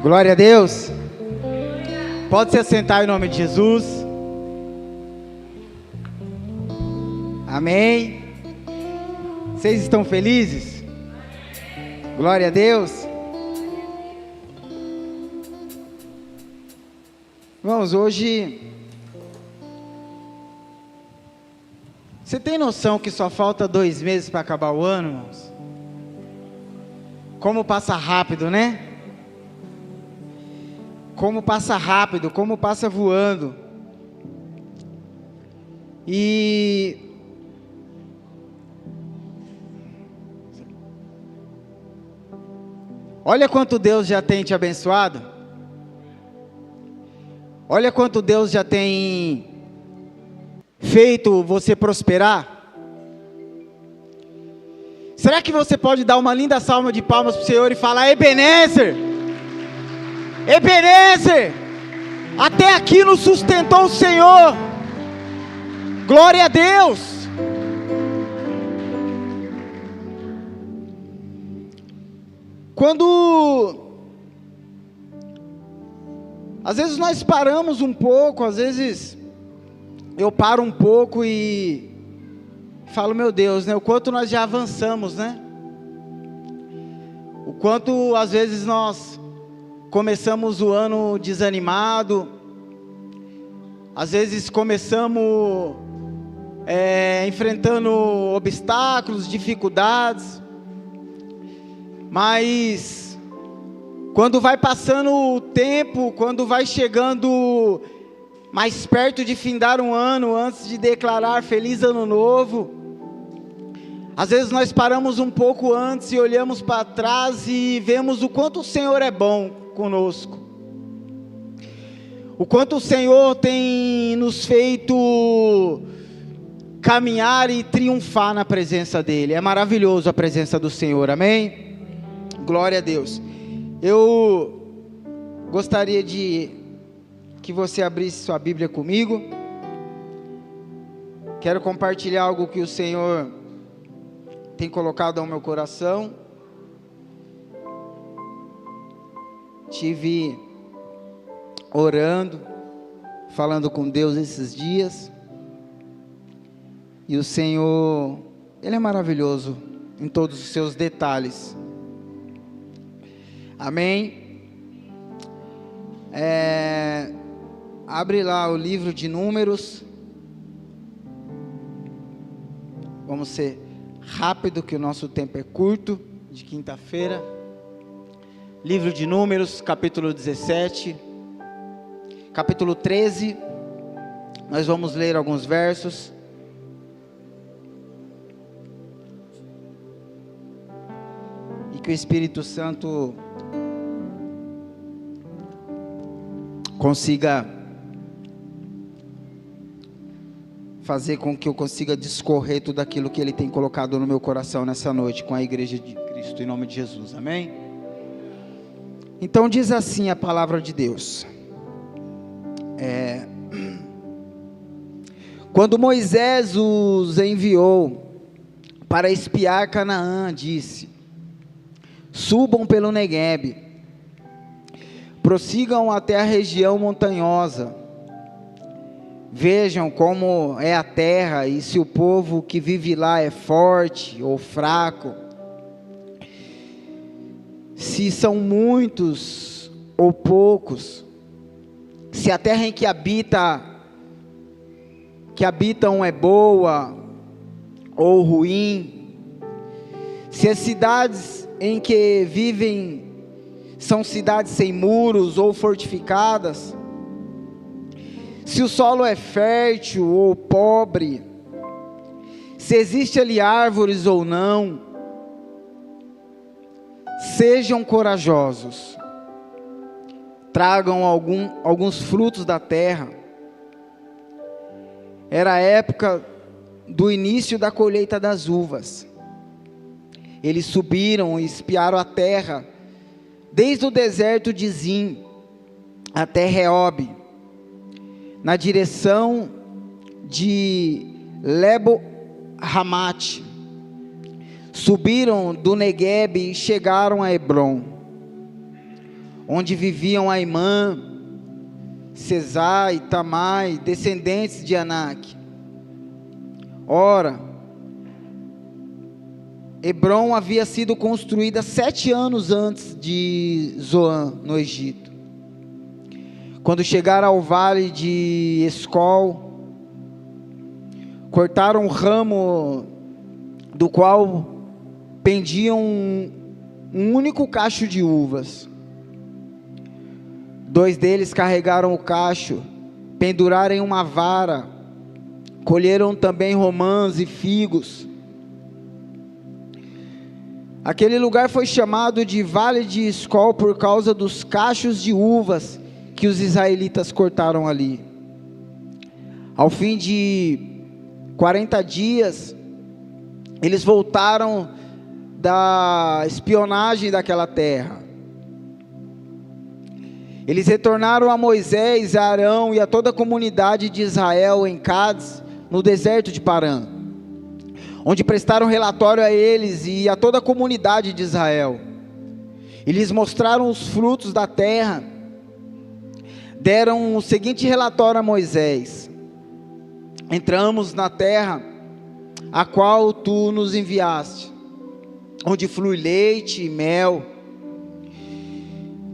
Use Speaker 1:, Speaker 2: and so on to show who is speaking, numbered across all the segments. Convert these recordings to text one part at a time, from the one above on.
Speaker 1: Glória a Deus. Pode se assentar em nome de Jesus. Amém. Vocês estão felizes? Glória a Deus. Irmãos, hoje você tem noção que só falta 2 meses para acabar o ano, irmãos? Como passa rápido, né? Como passa rápido, como passa voando. E olha quanto Deus já tem te abençoado. Olha quanto Deus já tem feito você prosperar. Será que você pode dar uma linda salva de palmas para o Senhor e falar: Ebenezer, Ebenezer, até aqui nos sustentou o Senhor. Glória a Deus. Às vezes nós paramos um pouco, às vezes eu paro um pouco e falo: meu Deus, né? O quanto nós já avançamos, né? O quanto às vezes nós começamos o ano desanimado, às vezes começamos enfrentando obstáculos, dificuldades, mas quando vai passando o tempo, quando vai chegando mais perto de findar um ano, antes de declarar feliz ano novo, às vezes nós paramos um pouco antes e olhamos para trás e vemos o quanto o Senhor é bom conosco, o quanto o Senhor tem nos feito caminhar e triunfar na presença dEle. É maravilhoso a presença do Senhor, amém? Glória a Deus. Eu gostaria de que você abrisse sua Bíblia comigo. Quero compartilhar algo que o Senhor tem colocado ao meu coração. Tive orando, falando com Deus esses dias, e o Senhor, Ele é maravilhoso em todos os seus detalhes, amém? Abre lá o livro de Números. Vamos ser rápido, que o nosso tempo é curto, de quinta-feira. Livro de Números, capítulo 17, capítulo 13, nós vamos ler alguns versos. E que o Espírito Santo consiga fazer com que eu consiga discorrer tudo aquilo que Ele tem colocado no meu coração nessa noite, com a igreja de Cristo, em nome de Jesus, amém? Então diz assim a palavra de Deus. Quando Moisés os enviou para espiar Canaã, disse: subam pelo Neguebe, prossigam até a região montanhosa, vejam como é a terra e se o povo que vive lá é forte ou fraco, se são muitos ou poucos, se a terra em que habitam é boa ou ruim, se as cidades em que vivem são cidades sem muros ou fortificadas, se o solo é fértil ou pobre, se existe ali árvores ou não. Sejam corajosos, tragam alguns frutos da terra. Era a época do início da colheita das uvas. Eles subiram e espiaram a terra, desde o deserto de Zim até Reob, na direção de Lebo-Hamate. Subiram do Neguebe e chegaram a Hebrom. onde viviam Aimã, Sesai, Tamai, descendentes de Anak. Ora, Hebrom havia sido construída 7 anos antes de Zoan, no Egito. Quando chegaram ao vale de Escol, cortaram um ramo do qual pendia um único cacho de uvas. 2 deles carregaram o cacho, penduraram em uma vara, colheram também romãs e figos. Aquele lugar foi chamado de Vale de Escol por causa dos cachos de uvas que os israelitas cortaram ali. Ao fim de 40 dias, eles voltaram da espionagem daquela terra. Eles retornaram a Moisés, a Arão e a toda a comunidade de Israel em Cádiz, no deserto de Parã, onde prestaram relatório a eles e a toda a comunidade de Israel. E lhes mostraram os frutos da terra. Deram o seguinte relatório a Moisés: entramos na terra a qual tu nos enviaste, onde flui leite e mel.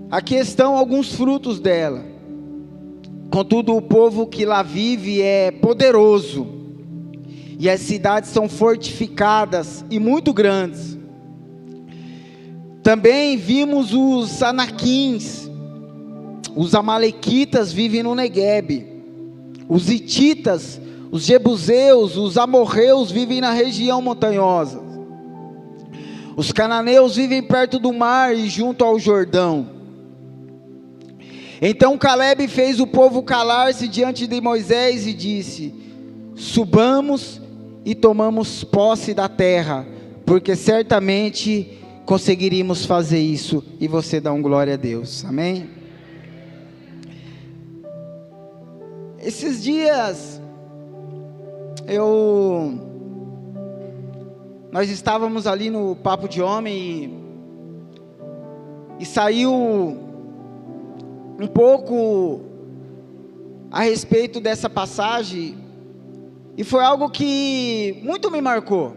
Speaker 1: Aqui estão alguns frutos dela. Contudo, o povo que lá vive é poderoso, e as cidades são fortificadas e muito grandes. Também vimos os anaquins, os amalequitas vivem no Neguebe, os hititas, os jebuseus, os amorreus vivem na região montanhosa, os cananeus vivem perto do mar e junto ao Jordão. Então Calebe fez o povo calar-se diante de Moisés e disse: subamos e tomamos posse da terra, porque certamente conseguiríamos fazer isso. E você dá glória a Deus, amém? Esses dias, nós estávamos ali no Papo de Homem e saiu um pouco a respeito dessa passagem, e foi algo que muito me marcou.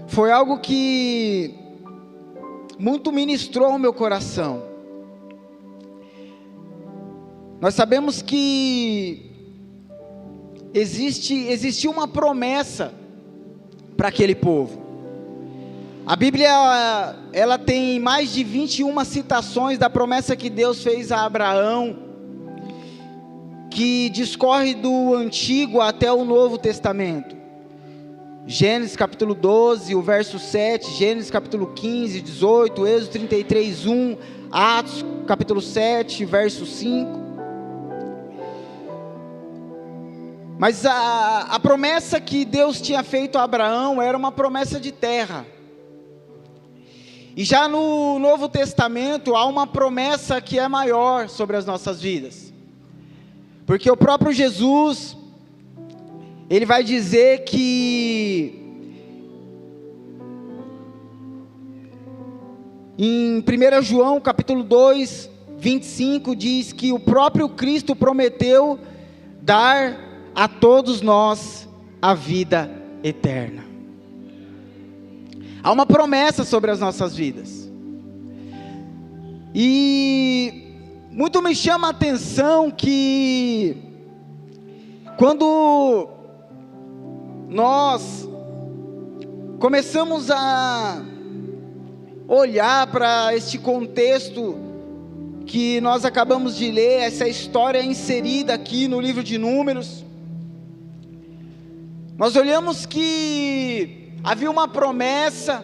Speaker 1: Foi algo que muito ministrou o meu coração. Nós sabemos que existiu uma promessa para aquele povo. A Bíblia, ela tem mais de 21 citações da promessa que Deus fez a Abraão, que discorre do Antigo até o Novo Testamento. Gênesis capítulo 12, o verso 7, Gênesis capítulo 15, 18, Êxodo 33, 1, Atos capítulo 7, verso 5. Mas a promessa que Deus tinha feito a Abraão era uma promessa de terra. E já no Novo Testamento há uma promessa que é maior sobre as nossas vidas. Porque o próprio Jesus, ele vai dizer que em 1 João capítulo 2, 25, diz que o próprio Cristo prometeu dar a todos nós a vida eterna. Há uma promessa sobre as nossas vidas. E muito me chama a atenção que quando nós começamos a olhar para este contexto que nós acabamos de ler, essa história inserida aqui no livro de Números, nós olhamos que havia uma promessa.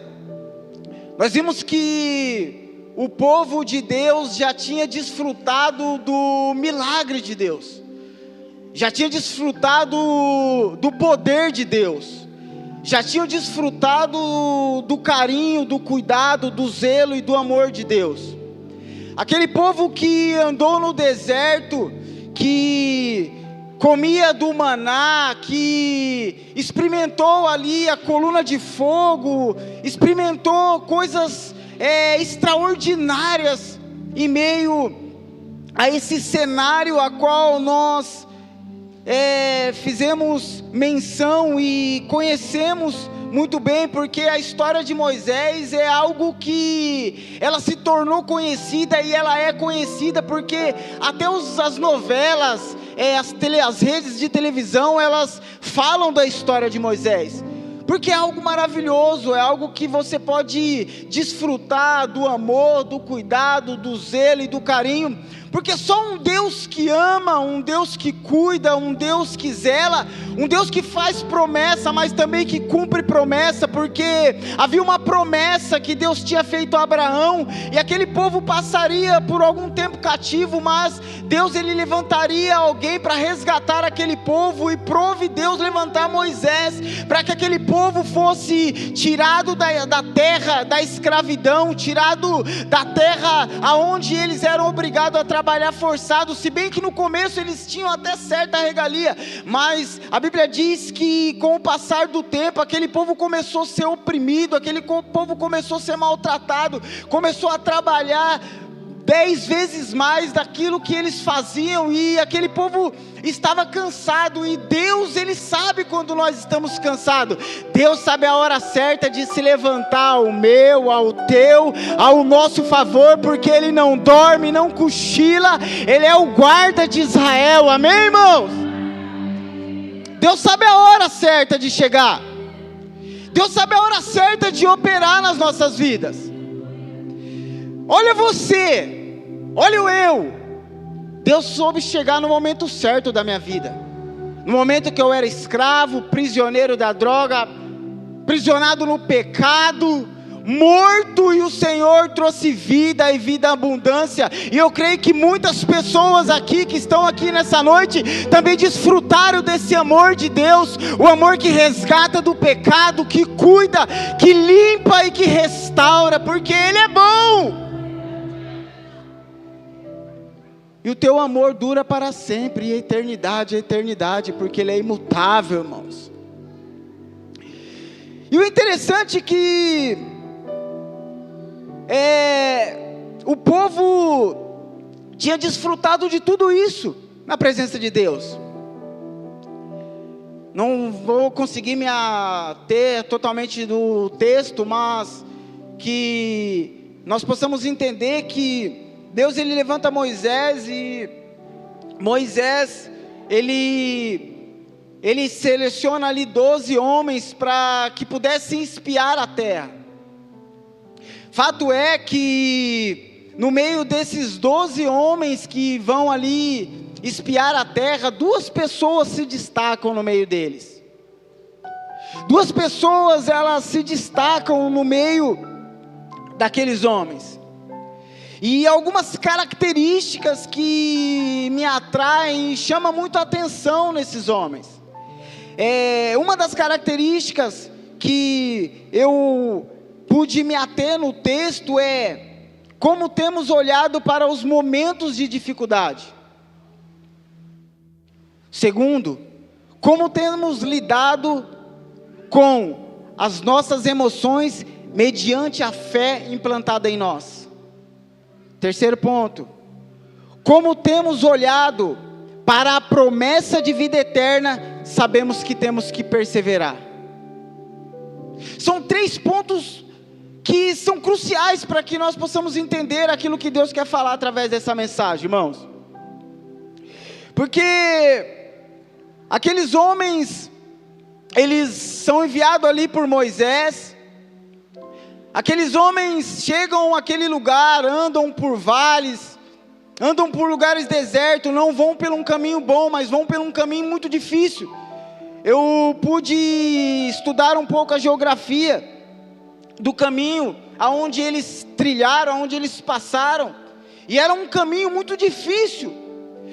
Speaker 1: Nós vimos que o povo de Deus já tinha desfrutado do milagre de Deus, já tinha desfrutado do poder de Deus, já tinham desfrutado do carinho, do cuidado, do zelo e do amor de Deus. Aquele povo que andou no deserto, que comia do maná, que experimentou ali a coluna de fogo, experimentou coisas extraordinárias em meio a esse cenário a qual nós fizemos menção e conhecemos muito bem, porque a história de Moisés é algo que ela se tornou conhecida, e ela é conhecida porque até as novelas, as redes de televisão, elas falam da história de Moisés, porque é algo maravilhoso, é algo que você pode desfrutar do amor, do cuidado, do zelo e do carinho, porque só um Deus que ama, um Deus que cuida, um Deus que zela, um Deus que faz promessa, mas também que cumpre promessa, porque havia uma promessa que Deus tinha feito a Abraão, e aquele povo passaria por algum tempo cativo, mas Deus ele levantaria alguém para resgatar aquele povo, e prove Deus levantar Moisés, para que aquele povo fosse tirado da terra, da escravidão, tirado da terra aonde eles eram obrigados a trabalhar forçado, se bem que no começo eles tinham até certa regalia, mas a Bíblia diz que com o passar do tempo, aquele povo começou a ser oprimido, aquele povo começou a ser maltratado, começou a trabalhar 10 vezes mais daquilo que eles faziam, e aquele povo estava cansado, e Deus ele sabe quando nós estamos cansados, Deus sabe a hora certa de se levantar ao meu, ao teu, ao nosso favor, porque Ele não dorme, não cochila, Ele é o guarda de Israel, amém, irmãos? Deus sabe a hora certa de chegar, Deus sabe a hora certa de operar nas nossas vidas. Olha você, olha eu, Deus soube chegar no momento certo da minha vida, no momento que eu era escravo, prisioneiro da droga, prisionado no pecado, morto, e o Senhor trouxe vida e vida abundância, e eu creio que muitas pessoas aqui, que estão aqui nessa noite, também desfrutaram desse amor de Deus, o amor que resgata do pecado, que cuida, que limpa e que restaura, porque Ele é bom. E o teu amor dura para sempre, e a eternidade, porque Ele é imutável, irmãos. E o interessante é que o povo tinha desfrutado de tudo isso na presença de Deus. Não vou conseguir me ater totalmente do texto, mas que nós possamos entender que Deus ele levanta Moisés, e Moisés ele seleciona ali 12 homens para que pudessem espiar a terra. Fato é que no meio desses 12 homens que vão ali espiar a terra, 2 pessoas se destacam no meio deles. 2 pessoas elas se destacam no meio daqueles homens. E algumas características que me atraem e chamam muito a atenção nesses homens. Uma das características que eu pude me ater no texto é como temos olhado para os momentos de dificuldade. Segundo, como temos lidado com as nossas emoções mediante a fé implantada em nós. Terceiro ponto, como temos olhado para a promessa de vida eterna, sabemos que temos que perseverar. São 3 pontos que são cruciais para que nós possamos entender aquilo que Deus quer falar através dessa mensagem, irmãos. Porque aqueles homens, eles são enviados ali por Moisés. Aqueles homens chegam àquele lugar, andam por vales, andam por lugares desertos, não vão por um caminho bom, mas vão por um caminho muito difícil. Eu pude estudar um pouco a geografia do caminho, aonde eles trilharam, aonde eles passaram, e era um caminho muito difícil,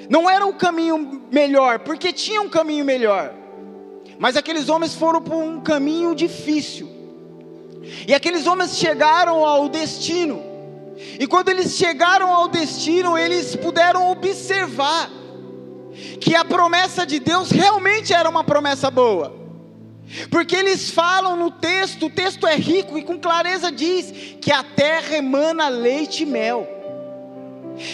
Speaker 1: não era o caminho melhor, porque tinha um caminho melhor, mas aqueles homens foram por um caminho difícil, e aqueles homens chegaram ao destino, e quando eles chegaram ao destino, eles puderam observar, que a promessa de Deus realmente era uma promessa boa, Porque eles falam no texto, o texto é rico e com clareza diz que a terra emana leite e mel.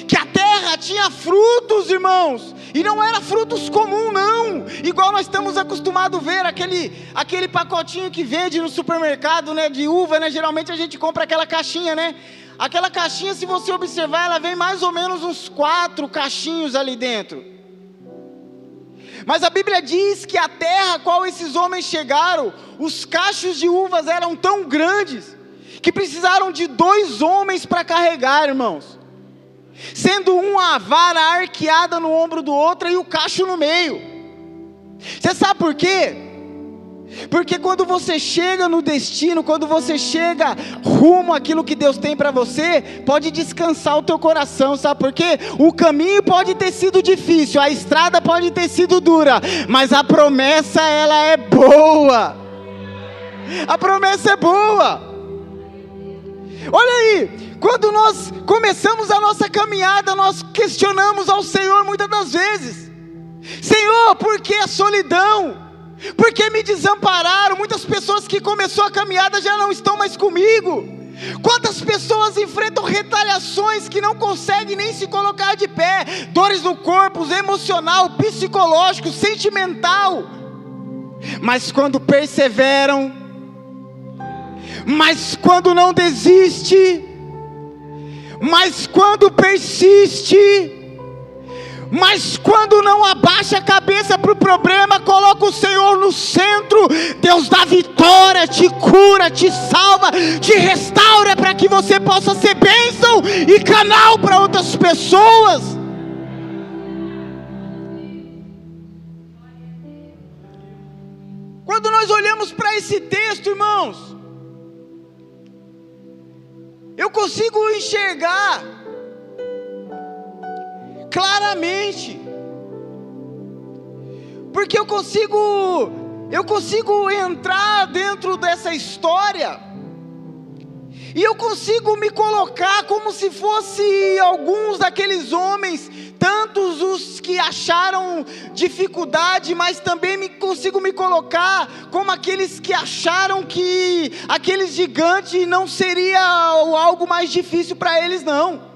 Speaker 1: Que a terra tinha frutos, irmãos, e não era frutos comuns não, igual nós estamos acostumados a ver, aquele pacotinho que vende no supermercado, né, de uva, né, geralmente a gente compra aquela caixinha, né, aquela caixinha, se você observar, ela vem mais ou menos uns 4 cachinhos ali dentro. Mas a Bíblia diz que a terra a qual esses homens chegaram, os cachos de uvas eram tão grandes, que precisaram de 2 homens para carregar, irmãos. Sendo uma vara arqueada no ombro do outro e o cacho no meio. Você sabe por quê? Porque quando você chega no destino, quando você chega rumo àquilo que Deus tem para você, pode descansar o teu coração, sabe por quê? O caminho pode ter sido difícil, a estrada pode ter sido dura, mas a promessa ela é boa. A promessa é boa. Olha aí, quando nós começamos a nossa caminhada, nós questionamos ao Senhor muitas das vezes: Senhor, por que a solidão? Por que me desampararam? Muitas pessoas que começou a caminhada já não estão mais comigo. Quantas pessoas enfrentam retaliações que não conseguem nem se colocar de pé, dores no corpo, emocional, psicológico, sentimental, mas quando perseveram, mas quando não desiste, mas quando persiste, mas quando não abaixa a cabeça para o problema, coloca o Senhor no centro, Deus dá vitória, te cura, te salva, te restaura, para que você possa ser bênção e canal para outras pessoas. Quando nós olhamos para esse texto, irmãos, eu consigo enxergar claramente, porque eu consigo entrar dentro dessa história, e eu consigo me colocar como se fosse alguns daqueles homens, tantos os que acharam dificuldade, mas também consigo me colocar como aqueles que acharam que aqueles gigantes não seria algo mais difícil para eles não.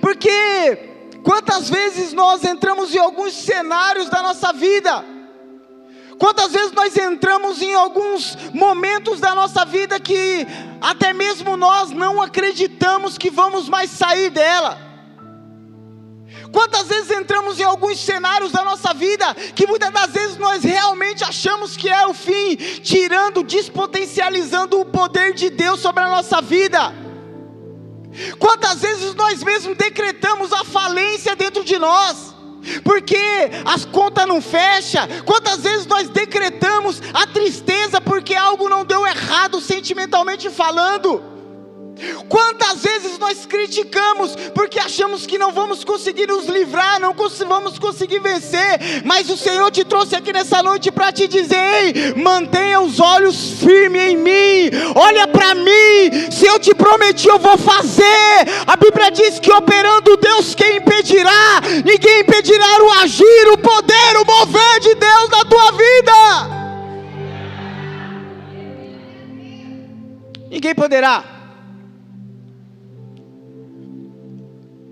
Speaker 1: Porque quantas vezes nós entramos em alguns cenários da nossa vida, quantas vezes nós entramos em alguns momentos da nossa vida que até mesmo nós não acreditamos que vamos mais sair dela. Quantas vezes entramos em alguns cenários da nossa vida que muitas das vezes nós realmente achamos que é o fim, tirando, despotencializando o poder de Deus sobre a nossa vida. Quantas vezes nós mesmos decretamos a falência dentro de nós, porque as contas não fecham. Quantas vezes nós decretamos a tristeza porque algo não deu errado sentimentalmente falando. Quantas vezes nós criticamos porque achamos que não vamos conseguir nos livrar, não vamos conseguir vencer, mas o Senhor te trouxe aqui nessa noite para te dizer: ei, mantenha os olhos firmes em mim, olha para mim, se eu te prometi eu vou fazer. A Bíblia diz que operando Deus, quem impedirá? Ninguém impedirá o agir, o poder, o mover de Deus na tua vida. Ninguém poderá.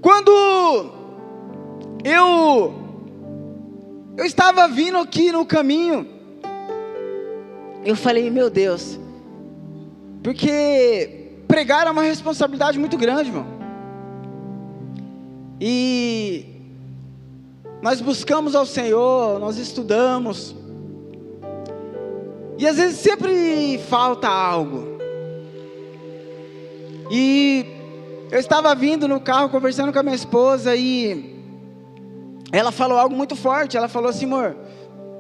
Speaker 1: Quando eu estava vindo aqui no caminho, eu falei: meu Deus, porque pregar é uma responsabilidade muito grande, irmão. E nós buscamos ao Senhor, nós estudamos, e às vezes sempre falta algo. E eu estava vindo no carro conversando com a minha esposa e ela falou algo muito forte. Ela falou assim: amor,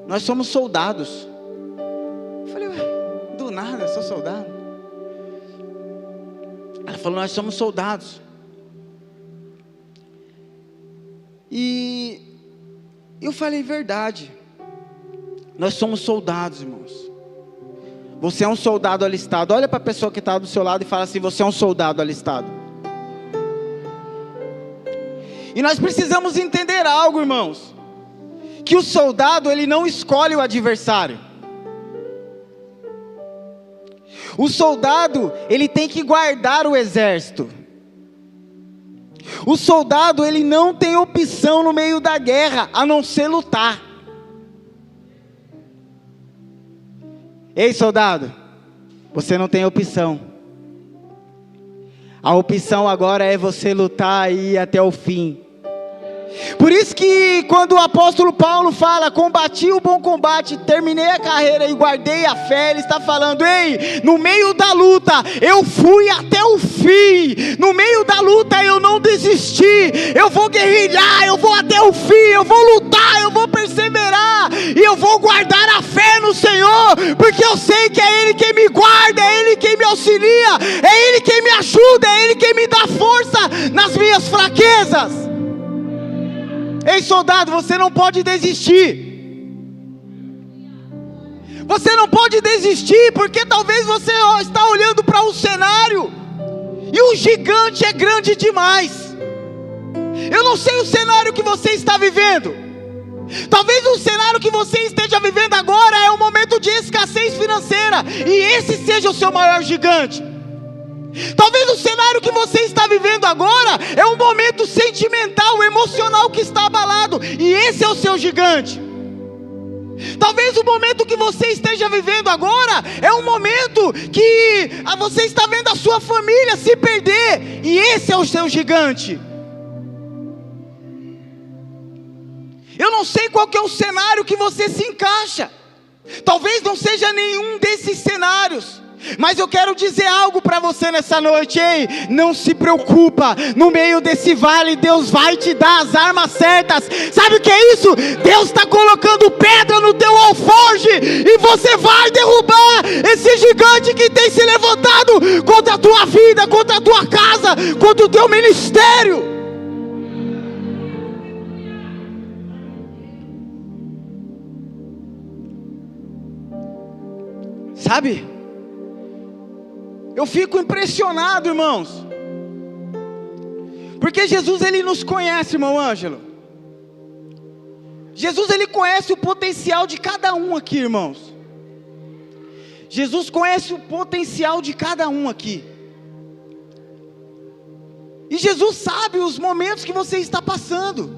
Speaker 1: nós somos soldados. Eu falei: ué, do nada eu sou soldado? Ela falou: nós somos soldados. E eu falei: verdade, nós somos soldados, irmãos. Você é um soldado alistado. Olha para a pessoa que está do seu lado e fala assim: você é um soldado alistado. E nós precisamos entender algo, irmãos, que o soldado ele não escolhe o adversário. O soldado ele tem que guardar o exército. O soldado ele não tem opção no meio da guerra a não ser lutar. Ei, soldado, você não tem opção. A opção agora é você lutar e ir até o fim. Por isso que quando o apóstolo Paulo fala, combati o bom combate, terminei a carreira e guardei a fé, ele está falando, ei, no meio da luta, eu fui até o fim, no meio da luta eu não desisti, eu vou guerrilhar, eu vou até o fim, eu vou lutar, eu vou perseverar, e eu vou guardar a fé no Senhor, porque eu sei que é Ele quem me guarda, é Ele quem me auxilia, é Ele quem me ajuda, é Ele quem me dá força nas minhas fraquezas. Ei, soldado, você não pode desistir. Você não pode desistir, porque talvez você está olhando para um cenário e o gigante é grande demais. Eu não sei o cenário que você está vivendo. Talvez o cenário que você esteja vivendo agora é um momento de escassez financeira, e esse seja o seu maior gigante. Talvez o cenário que você está vivendo agora é um momento sentimental, emocional que está abalado, e esse é o seu gigante. Talvez o momento que você esteja vivendo agora é um momento que você está vendo a sua família se perder, e esse é o seu gigante. Eu não sei qual que é o cenário que você se encaixa. Talvez não seja nenhum desses cenários. Mas eu quero dizer algo para você nessa noite, ei, não se preocupa, no meio desse vale Deus vai te dar as armas certas. Sabe o que é isso? Deus está colocando pedra no teu alforje, e você vai derrubar esse gigante que tem se levantado contra a tua vida, contra a tua casa, contra o teu ministério. Sabe? Eu fico impressionado, irmãos, porque Jesus ele nos conhece, irmão Ângelo. Jesus ele conhece o potencial de cada um aqui, irmãos. Jesus conhece o potencial de cada um aqui. E Jesus sabe os momentos que você está passando.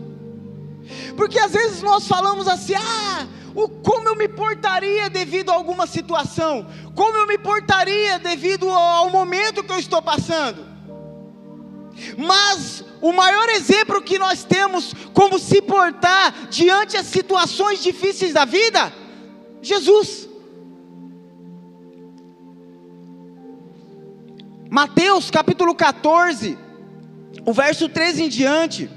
Speaker 1: Porque às vezes nós falamos assim, como eu me portaria devido a alguma situação? Como eu me portaria devido ao momento que eu estou passando? Mas o maior exemplo que nós temos como se portar diante das situações difíceis da vida, Jesus. Mateus capítulo 14, o verso 13 em diante,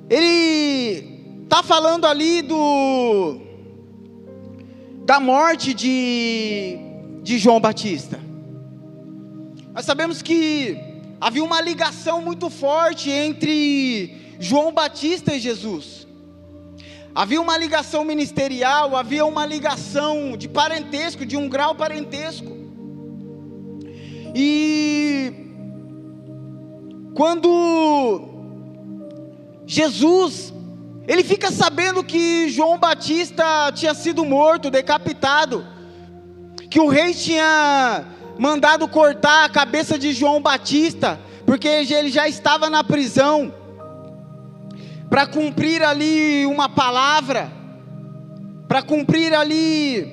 Speaker 1: ele está falando ali da morte de João Batista. Nós sabemos que havia uma ligação muito forte entre João Batista e Jesus. Havia uma ligação ministerial, havia uma ligação de parentesco, de um grau parentesco. E quando Jesus ele fica sabendo que João Batista tinha sido morto, decapitado, que o rei tinha mandado cortar a cabeça de João Batista, porque ele já estava na prisão, para cumprir ali uma palavra, para cumprir ali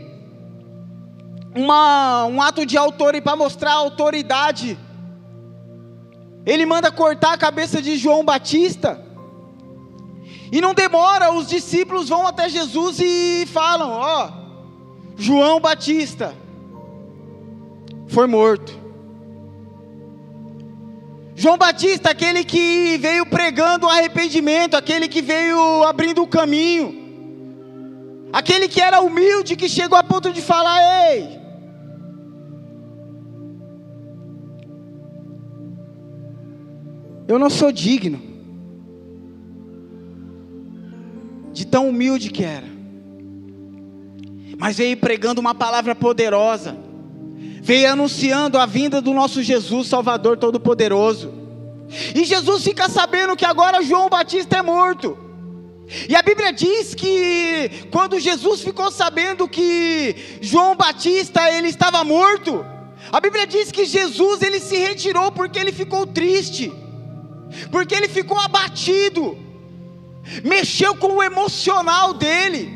Speaker 1: um ato de autoridade, para mostrar a autoridade. Ele manda cortar a cabeça de João Batista. E não demora, os discípulos vão até Jesus e falam, João Batista foi morto. João Batista, aquele que veio pregando o arrependimento, aquele que veio abrindo o caminho, aquele que era humilde, que chegou a ponto de falar, ei, eu não sou digno de tão humilde que era, mas veio pregando uma palavra poderosa, veio anunciando a vinda do nosso Jesus Salvador Todo-Poderoso. E Jesus fica sabendo que agora João Batista é morto. E a Bíblia diz que quando Jesus ficou sabendo que João Batista ele estava morto, a Bíblia diz que Jesus ele se retirou porque ele ficou triste, porque ele ficou abatido, mexeu com o emocional dele,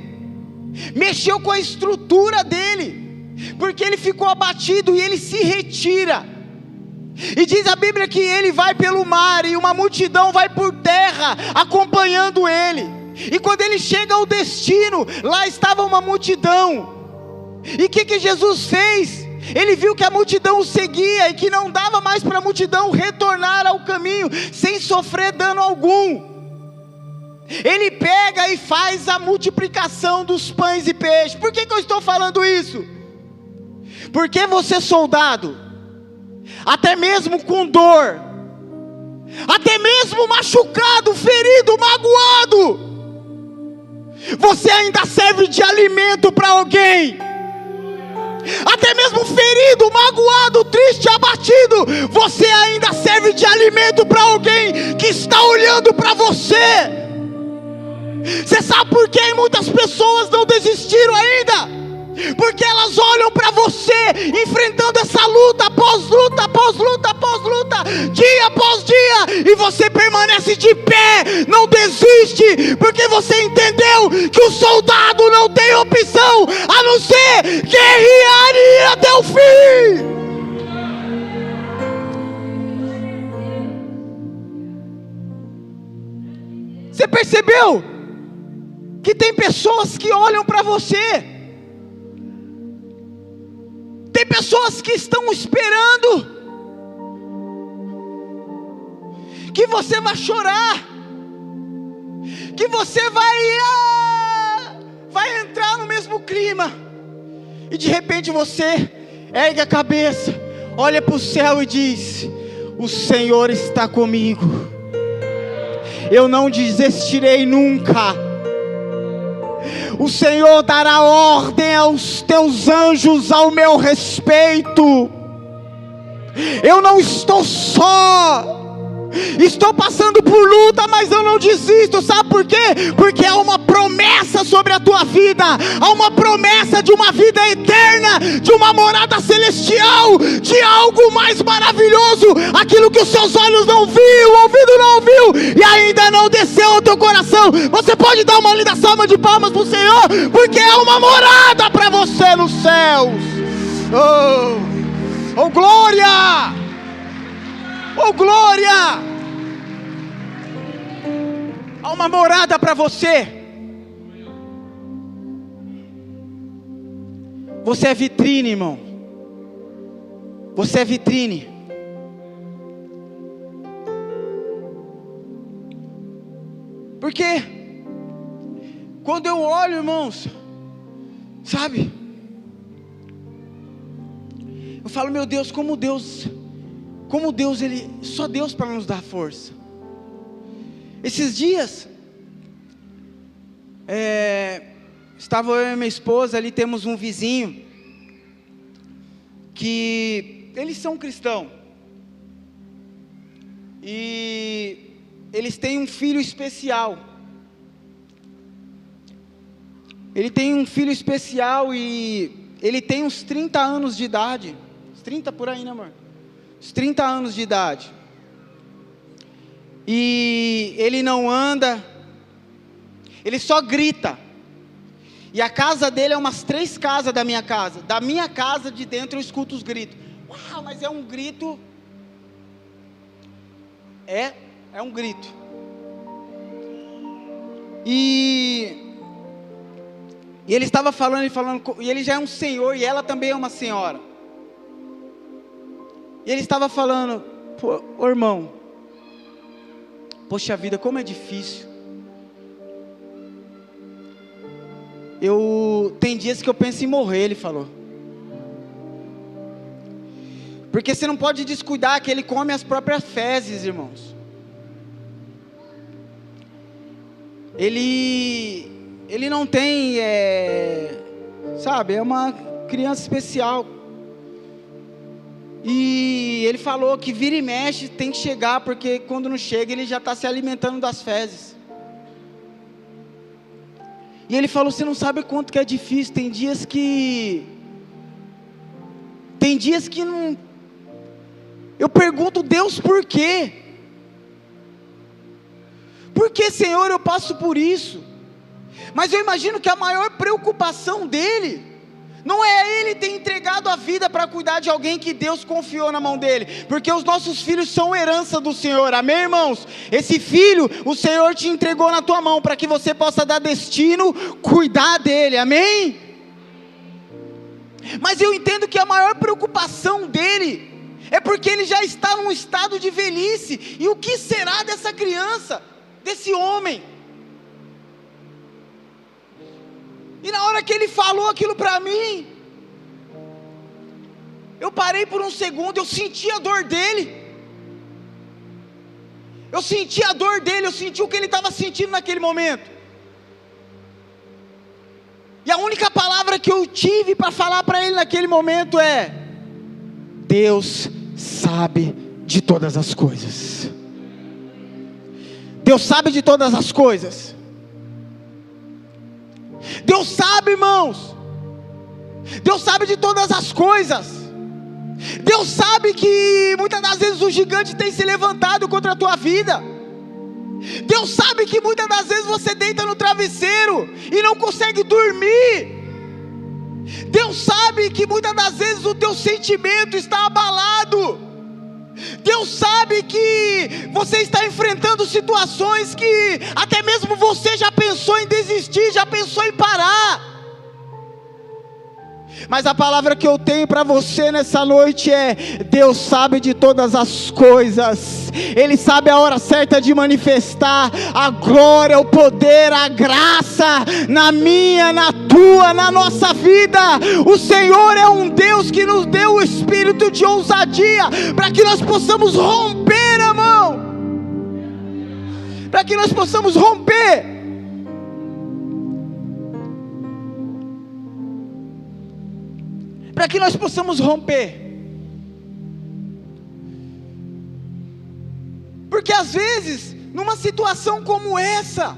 Speaker 1: mexeu com a estrutura dele, porque ele ficou abatido e ele se retira. E diz a Bíblia que ele vai pelo mar e uma multidão vai por terra acompanhando ele. E quando ele chega ao destino, lá estava uma multidão. E o que Jesus fez? Ele viu que a multidão o seguia e que não dava mais para a multidão retornar ao caminho sem sofrer dano algum. Ele pega e faz a multiplicação dos pães e peixes. Por que eu estou falando isso? Porque você, soldado, até mesmo com dor, até mesmo machucado, ferido, magoado, você ainda serve de alimento para alguém. Até mesmo ferido, magoado, triste, abatido, você ainda serve de alimento para alguém que está olhando para você. Você sabe por que muitas pessoas não desistiram ainda? Porque elas olham para você, enfrentando essa luta, após luta, após luta, após luta, dia após dia, e você permanece de pé, não desiste, porque você entendeu que o soldado não tem opção, a não ser guerrear e ir até o fim. Você percebeu que tem pessoas que olham para você? Tem pessoas que estão esperando que você vai chorar, que você vai entrar no mesmo clima, e de repente você ergue a cabeça, olha para o céu e diz: o Senhor está comigo, eu não desistirei nunca. O Senhor dará ordem aos teus anjos ao meu respeito. Eu não estou só. Estou passando por luta, mas eu não desisto. Sabe por quê? Porque há uma promessa sobre a tua vida. Há uma promessa de uma vida eterna, de uma morada celestial, de algo mais maravilhoso. Aquilo que os seus olhos não viram, o ouvido não ouviu e ainda não desceu ao teu coração. Você pode dar uma linda salva de palmas para o Senhor, porque é uma morada para você nos céus. Oh glória! Oh glória! Há uma morada para você. Você é vitrine, irmão. Você é vitrine. Porque quando eu olho, irmãos, sabe, eu falo, meu Deus, como Deus, Ele, só Deus para nos dar força. Esses dias, estava eu e minha esposa ali, temos um vizinho, que eles são cristãos, e eles têm um filho especial. Ele tem um filho especial e ele tem uns 30 anos de idade, uns 30 por aí, né, amor? Uns 30 anos de idade, e ele não anda, ele só grita, e a casa dele é umas 3 casas da minha casa de dentro eu escuto os gritos. Uau, mas é um grito, é um grito, e ele estava falando, e ele já é um senhor, e ela também é uma senhora. E ele estava falando, ô irmão, poxa vida, como é difícil. Tem dias que eu penso em morrer, ele falou. Porque você não pode descuidar que ele come as próprias fezes, irmãos. Ele não tem, sabe, é uma criança especial. E ele falou que vira e mexe tem que chegar, porque quando não chega ele já está se alimentando das fezes. E ele falou: você não sabe quanto que é difícil, tem dias que não, eu pergunto: Deus, por quê? Por que, Senhor, eu passo por isso? Mas eu imagino que a maior preocupação dele não é ele ter entregado a vida para cuidar de alguém que Deus confiou na mão dele, porque os nossos filhos são herança do Senhor, amém, irmãos? Esse filho, o Senhor te entregou na tua mão, para que você possa dar destino, cuidar dele, amém? Mas eu entendo que a maior preocupação dele é porque ele já está num estado de velhice, e o que será dessa criança, desse homem? E na hora que ele falou aquilo para mim, eu parei por um segundo, eu senti a dor dele, eu senti o que ele estava sentindo naquele momento, e a única palavra que eu tive para falar para ele naquele momento é: Deus sabe de todas as coisas. Deus sabe de todas as coisas. Deus sabe, irmãos. Deus sabe de todas as coisas. Deus sabe que muitas das vezes o gigante tem se levantado contra a tua vida. Deus sabe que muitas das vezes você deita no travesseiro e não consegue dormir. Deus sabe que muitas das vezes o teu sentimento está abalado. Deus sabe que você está enfrentando situações que até mesmo você já pensou em desistir, já pensou em parar. Mas a palavra que eu tenho para você nessa noite é: Deus sabe de todas as coisas. Ele sabe a hora certa de manifestar a glória, o poder, a graça na minha, na tua, na nossa vida. O Senhor é um Deus que nos deu o espírito de ousadia, para que nós possamos romper a mão, para que nós possamos romper. Para que nós possamos romper. Porque às vezes, numa situação como essa,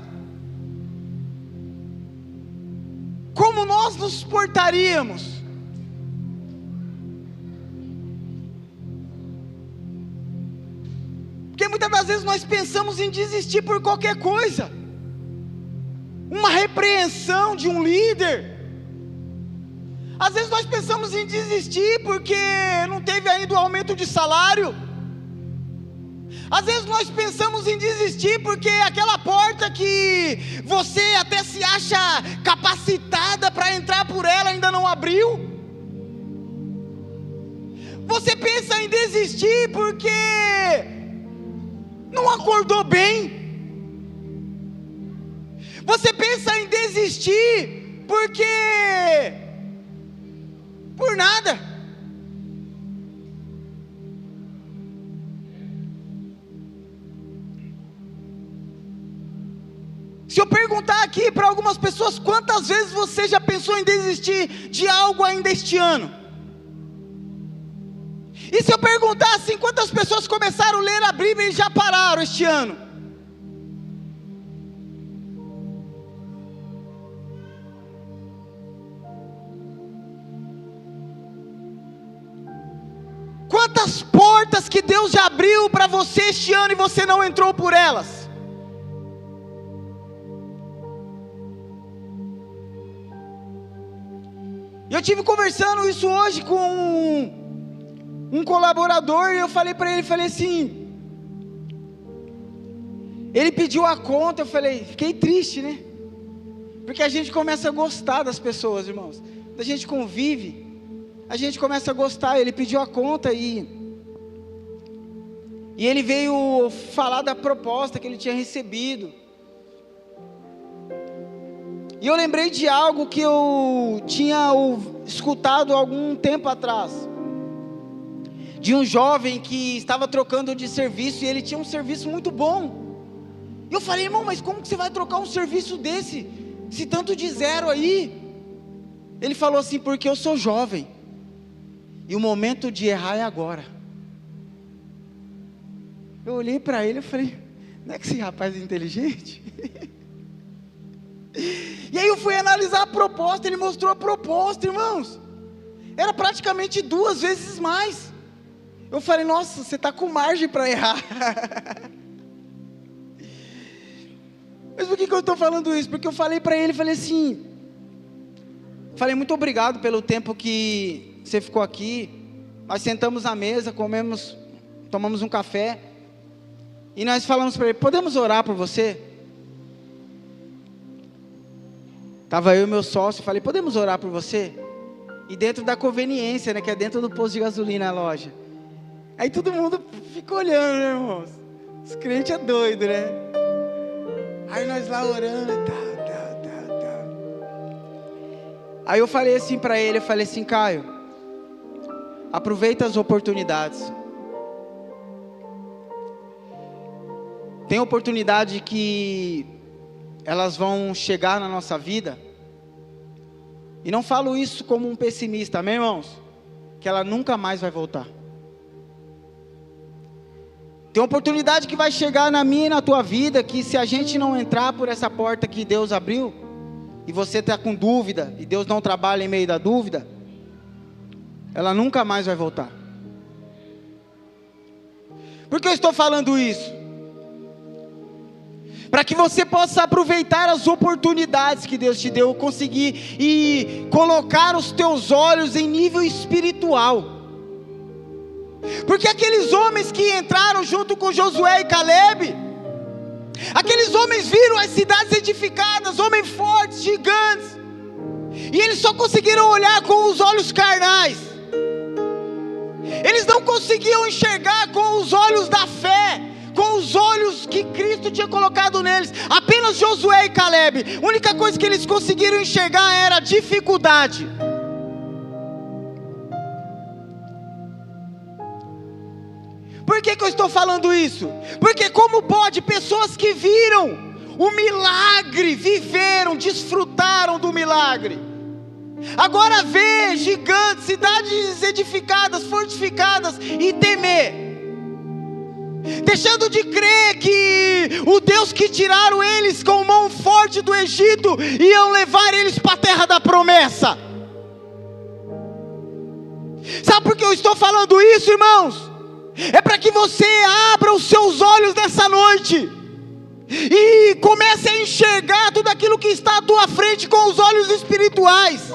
Speaker 1: como nós nos portaríamos? Porque muitas das vezes nós pensamos em desistir por qualquer coisa. Uma repreensão de um líder. Às vezes nós pensamos em desistir porque não teve ainda o aumento de salário. Às vezes nós pensamos em desistir porque aquela porta que você até se acha capacitada para entrar por ela ainda não abriu. Você pensa em desistir porque não acordou bem. Você pensa em desistir porque por nada. Se eu perguntar aqui para algumas pessoas, quantas vezes você já pensou em desistir de algo ainda este ano? E se eu perguntar assim, quantas pessoas começaram a ler a Bíblia e já pararam este ano? Quantas portas que Deus já abriu para você este ano e você não entrou por elas? Eu tive conversando isso hoje com um colaborador, e eu falei para ele, falei assim, ele pediu a conta, eu falei, fiquei triste, né? Porque a gente começa a gostar das pessoas, irmãos. A gente convive, a gente começa a gostar. Ele pediu a conta e ele veio falar da proposta que ele tinha recebido. E eu lembrei de algo que eu tinha escutado algum tempo atrás, de um jovem que estava trocando de serviço, e ele tinha um serviço muito bom. E eu falei, irmão, mas como que você vai trocar um serviço desse, se tanto de zero aí? Ele falou assim, porque eu sou jovem, e o momento de errar é agora. Eu olhei para ele e falei, não é que esse rapaz é inteligente? E aí eu fui analisar a proposta, ele mostrou a proposta, irmãos. Era praticamente 2 vezes mais. Eu falei, nossa, você está com margem para errar. Mas por que eu estou falando isso? Porque eu falei para ele, falei assim, muito obrigado pelo tempo que você ficou aqui. Nós sentamos à mesa, comemos, tomamos um café, e nós falamos para ele, podemos orar por você? Estava eu e meu sócio, falei, podemos orar por você? E dentro da conveniência, né, que é dentro do posto de gasolina a loja. Aí todo mundo fica olhando, né, irmãos? Os crentes é doido, né? Aí nós lá orando e tal. Aí eu falei assim para ele, Caio, aproveita as oportunidades. Tem oportunidade que elas vão chegar na nossa vida, e não falo isso como um pessimista, amém, irmãos? Que ela nunca mais vai voltar. Tem oportunidade que vai chegar na minha e na tua vida, que se a gente não entrar por essa porta que Deus abriu, e você está com dúvida, e Deus não trabalha em meio da dúvida, ela nunca mais vai voltar. Por que eu estou falando isso? Para que você possa aproveitar as oportunidades que Deus te deu, conseguir e colocar os teus olhos em nível espiritual. Porque aqueles homens que entraram junto com Josué e Caleb, aqueles homens viram as cidades edificadas, homens fortes, gigantes, e eles só conseguiram olhar com os olhos carnais. Eles não conseguiam enxergar com os olhos da fé, com os olhos que Cristo tinha colocado neles. Apenas Josué e Caleb, a única coisa que eles conseguiram enxergar era a dificuldade. Por que eu estou falando isso? Porque como pode pessoas que viram o milagre, viveram, desfrutaram do milagre, agora vê gigantes, cidades edificadas, fortificadas, e temer, deixando de crer que o Deus que tiraram eles com mão forte do Egito, iam levar eles para a terra da promessa? Sabe por que eu estou falando isso, irmãos? É para que você abra os seus olhos nessa noite, e comece a enxergar tudo aquilo que está à tua frente com os olhos espirituais.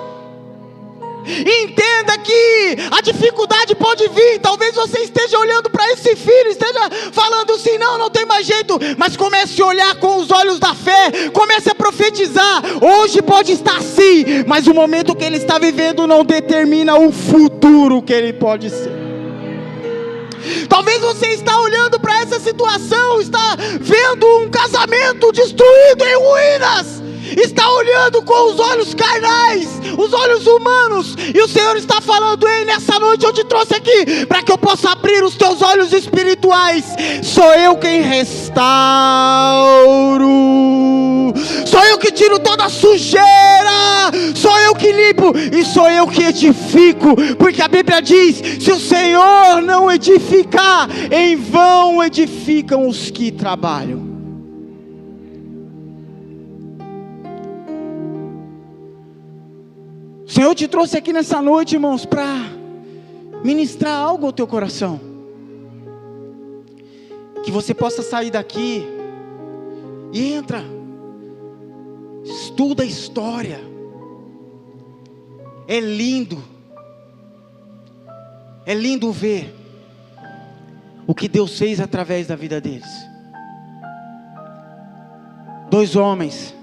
Speaker 1: E entenda que a dificuldade pode vir. Talvez você esteja olhando para esse filho, esteja falando assim, não tem mais jeito. Mas comece a olhar com os olhos da fé, comece a profetizar. Hoje pode estar assim, mas o momento que ele está vivendo não determina o futuro que ele pode ser. Talvez você está olhando para essa situação, está vendo um casamento destruído em ruínas, está olhando com os olhos carnais, os olhos humanos, e o Senhor está falando, ei, nessa noite eu te trouxe aqui, para que eu possa abrir os teus olhos espirituais. Sou eu quem restauro, sou eu que tiro toda a sujeira, sou eu que limpo, e sou eu que edifico, porque a Bíblia diz, se o Senhor não edificar, em vão edificam os que trabalham. O Senhor te trouxe aqui nessa noite, irmãos, para ministrar algo ao teu coração, que você possa sair daqui e estuda a história. É lindo ver o que Deus fez através da vida deles. 2 homens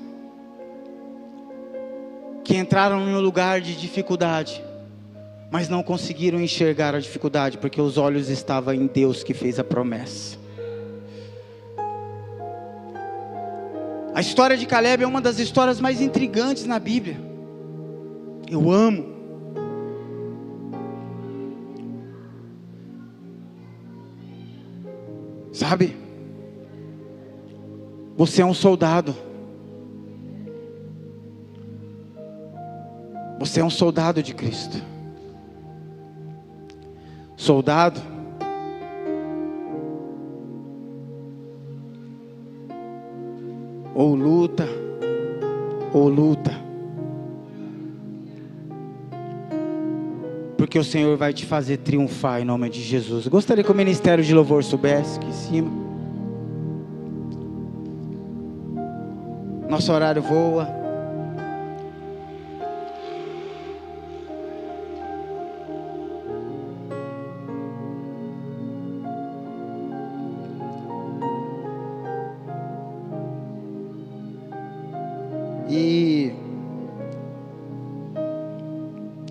Speaker 1: que entraram em um lugar de dificuldade, mas não conseguiram enxergar a dificuldade, porque os olhos estavam em Deus que fez a promessa. A história de Caleb é uma das histórias mais intrigantes na Bíblia. Eu amo. Sabe? Você é um soldado. Você é um soldado de Cristo. Soldado ou luta ou luta. Porque o Senhor vai te fazer triunfar em nome de Jesus. Eu gostaria que o ministério de louvor soubesse aqui em cima. Nosso horário voa. E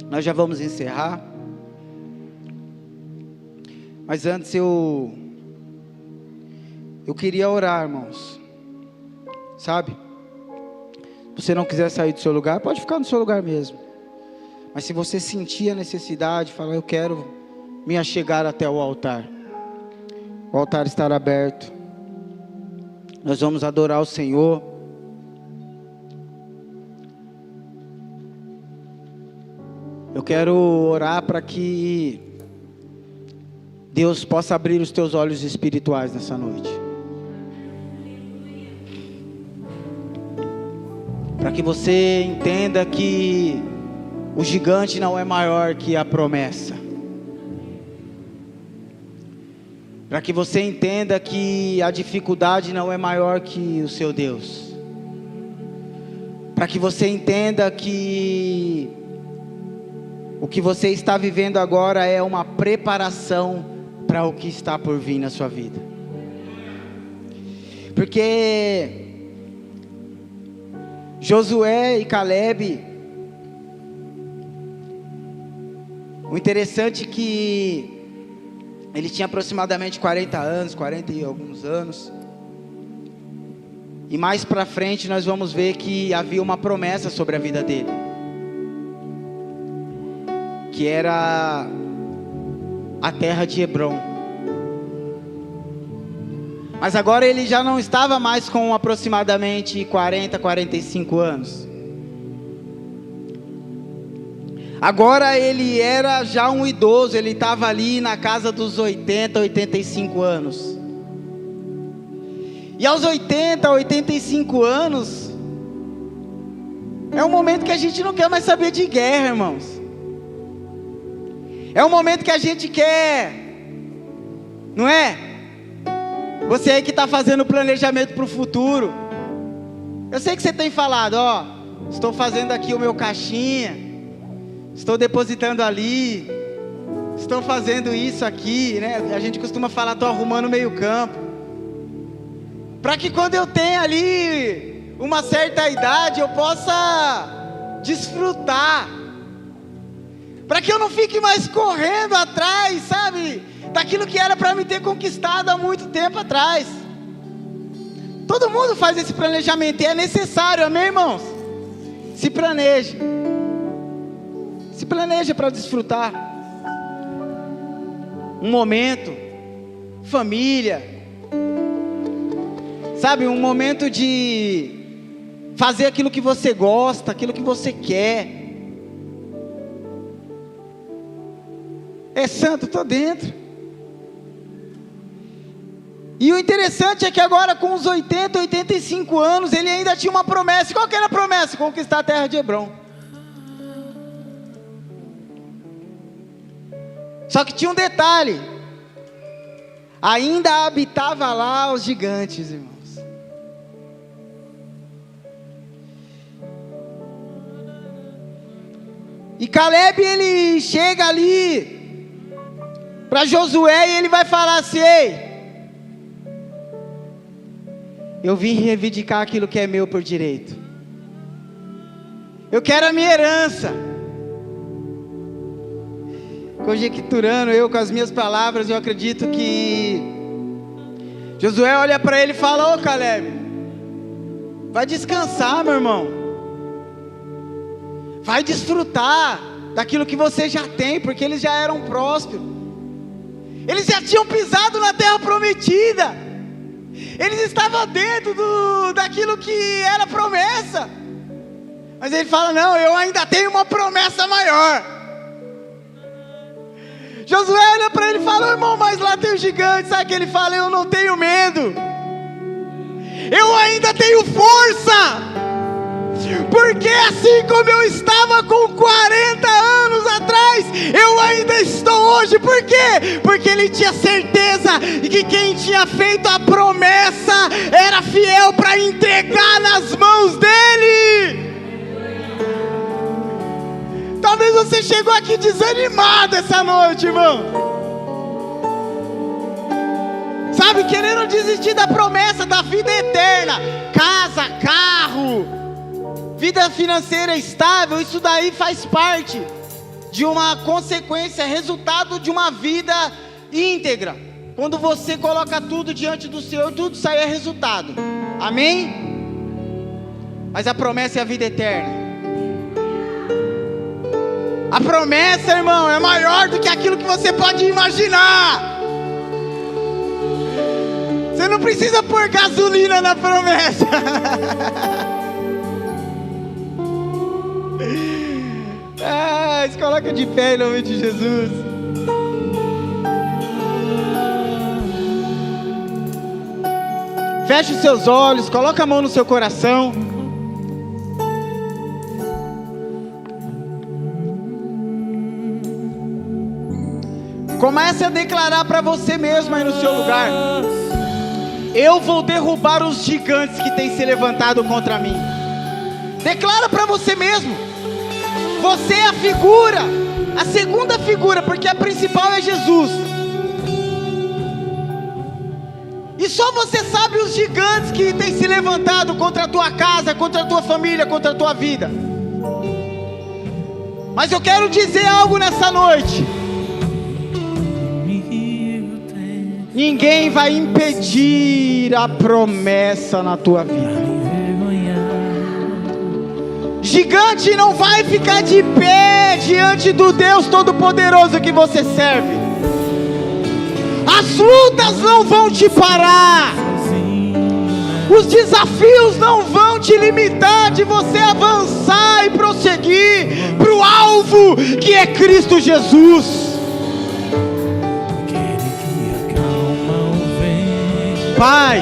Speaker 1: nós já vamos encerrar. Mas antes eu queria orar, irmãos. Sabe? Se você não quiser sair do seu lugar, pode ficar no seu lugar mesmo. Mas se você sentir a necessidade, falar, eu quero me achegar até o altar. O altar estará aberto. Nós vamos adorar o Senhor. Eu quero orar para que Deus possa abrir os teus olhos espirituais nessa noite. Para que você entenda que o gigante não é maior que a promessa. Para que você entenda que a dificuldade não é maior que o seu Deus. Para que você entenda que o que você está vivendo agora é uma preparação para o que está por vir na sua vida. Porque Josué e Caleb, o interessante é que ele tinha aproximadamente 40 anos, 40 e alguns anos. E mais para frente nós vamos ver que havia uma promessa sobre a vida dele, que era a terra de Hebrom. Mas agora ele já não estava mais com aproximadamente 40, 45 anos. Agora ele era já um idoso, ele estava ali na casa dos 80, 85 anos. E aos 80, 85 anos, é um momento que a gente não quer mais saber de guerra, irmãos. É um momento que a gente quer, não é? Você aí que está fazendo planejamento para o futuro. Eu sei que você tem falado, ó, estou fazendo aqui o meu caixinha, estou depositando ali, estou fazendo isso aqui, né? A gente costuma falar, estou arrumando o meio campo. Para que quando eu tenha ali uma certa idade, eu possa desfrutar. Para que eu não fique mais correndo atrás, sabe? Daquilo que era para me ter conquistado há muito tempo atrás. Todo mundo faz esse planejamento e é necessário, amém, irmãos? Se planeje. Se planeja para desfrutar. Um momento, família, sabe? Um momento de fazer aquilo que você gosta, aquilo que você quer. É santo, estou dentro. E o interessante é que agora com os 80, 85 anos, ele ainda tinha uma promessa. Qual que era a promessa? Conquistar a terra de Hebrom. Só que tinha um detalhe. Ainda habitava lá os gigantes, irmãos. E Caleb, ele chega ali para Josué e ele vai falar assim: ei, eu vim reivindicar aquilo que é meu por direito. Eu quero a minha herança. Conjecturando eu com as minhas palavras, eu acredito que Josué olha para ele e fala: ô Caleb, vai descansar, meu irmão. Vai desfrutar daquilo que você já tem, porque eles já eram prósperos. Eles já tinham pisado na terra prometida. Eles estavam dentro daquilo que era promessa. Mas ele fala: não, eu ainda tenho uma promessa maior. Josué olha para ele e fala: irmão, mas lá tem o gigante. Sabe o que ele fala? Eu não tenho medo. Eu ainda tenho força. Porque assim como eu estava com 40 anos atrás, eu ainda estou hoje. Por quê? Porque ele tinha certeza de que quem tinha feito a promessa era fiel para entregar nas mãos dele. Talvez você chegou aqui desanimado essa noite, irmão. Sabe, querendo desistir da promessa da vida eterna. Casa, carro, vida financeira estável, isso daí faz parte de uma consequência, resultado de uma vida íntegra. Quando você coloca tudo diante do Senhor, tudo sai é resultado. Amém? Mas a promessa é a vida eterna. A promessa, irmão, é maior do que aquilo que você pode imaginar. Você não precisa pôr gasolina na promessa. Se coloca de pé em nome de Jesus. Feche os seus olhos, coloca a mão no seu coração. Comece a declarar para você mesmo aí no seu lugar: eu vou derrubar os gigantes que têm se levantado contra mim. Declara para você mesmo. Você é a figura, a segunda figura, porque a principal é Jesus. E só você sabe os gigantes que têm se levantado contra a tua casa, contra a tua família, contra a tua vida. Mas eu quero dizer algo nessa noite. Ninguém vai impedir a promessa na tua vida. Gigante não vai ficar de pé diante do Deus Todo-Poderoso que você serve. As lutas não vão te parar. Os desafios não vão te limitar de você avançar e prosseguir para o alvo que é Cristo Jesus. Pai,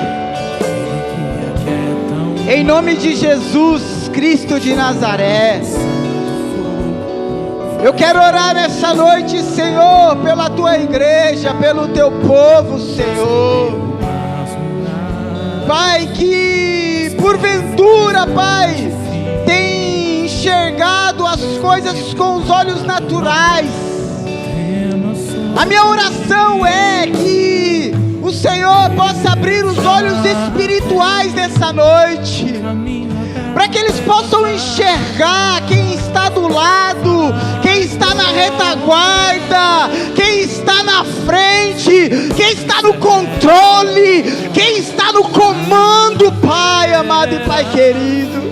Speaker 1: em nome de Jesus Cristo de Nazaré, eu quero orar nessa noite, Senhor, pela tua igreja, pelo teu povo, Senhor. Pai, que porventura, Pai, tem enxergado as coisas com os olhos naturais. A minha oração é que o Senhor possa abrir os olhos espirituais nessa noite, para que eles possam enxergar quem está do lado, quem está na retaguarda, quem está na frente, quem está no controle, quem está no comando, Pai amado e Pai querido.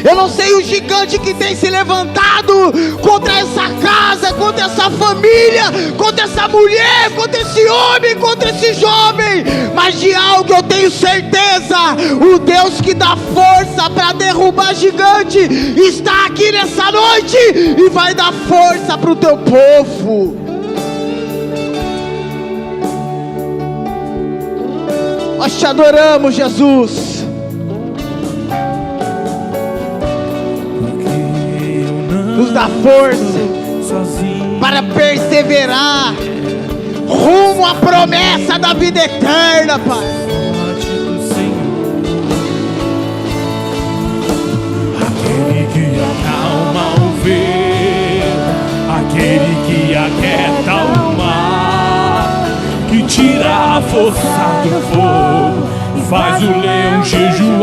Speaker 1: Eu não sei o gigante que tem se levantado contra essa casa, contra essa família, contra essa mulher, contra esse homem, contra esse jovem, mas de algo eu tenho certeza: o Deus que dá força para derrubar gigante está aqui nessa noite e vai dar força para o teu povo. Nós te adoramos, Jesus. Nos dá força para perseverar rumo à promessa da vida eterna, Pai.
Speaker 2: Aquele que acalma o vento, aquele que aquieta o mar, que tira a força do fogo, faz o leão jejuar.